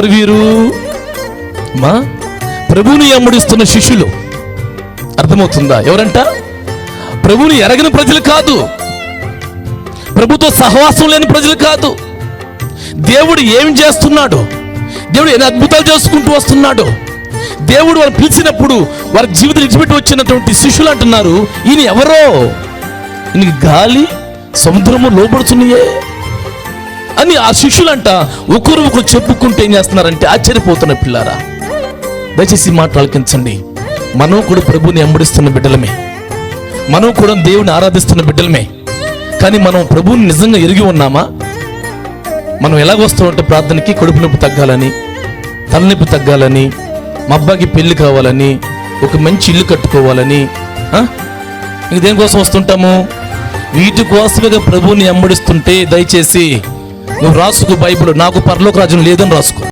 ఎవరు వీరు? మా ప్రభువుని వెంబడిస్తున్న శిష్యులు. అర్థమవుతుందా? ఎవరంట? ప్రభువుని ఎరగని ప్రజలు కాదు, ప్రభుతో సహవాసం లేని ప్రజలు కాదు. దేవుడు ఏం చేస్తున్నాడు, దేవుడు ఎన్ని అద్భుతాలు చేసుకుంటూ వస్తున్నాడు, దేవుడు వారు పిలిచినప్పుడు వారి జీవితం విడిచిపెట్టి వచ్చినటువంటి శిష్యులు అంటున్నారు, ఈయన ఎవరో, ఈయనకి గాలి సముద్రము లోపడుతున్నాయే అని ఆ శిష్యులంట ఒకరు చెప్పుకుంటూ ఏం చేస్తున్నారంటే ఆశ్చర్యపోతున్న పిల్లారా. దయచేసి మాట ఆలకించండి. మనం కూడా ప్రభుని వెంబడిస్తున్న బిడ్డలమే, మనం కూడా దేవుని ఆరాధిస్తున్న బిడ్డలమే. కానీ మనం ప్రభువుని నిజంగా ఎరిగి ఉన్నామా? మనం ఎలాగొస్తామంటే ప్రార్థనకి కడుపు నొప్పి తగ్గాలని, తలనొప్పి తగ్గాలని, మా అబ్బాయికి పెళ్లి కావాలని, ఒక మంచి ఇల్లు కట్టుకోవాలని, ఇంక దేనికోసం వస్తుంటాము? వీటి కోసమే ప్రభువుని వెంబడిస్తుంటే దయచేసి నువ్వు రాసుకో బైబిల్, నాకు పరలోక రాజ్యం లేదని రాసుకో.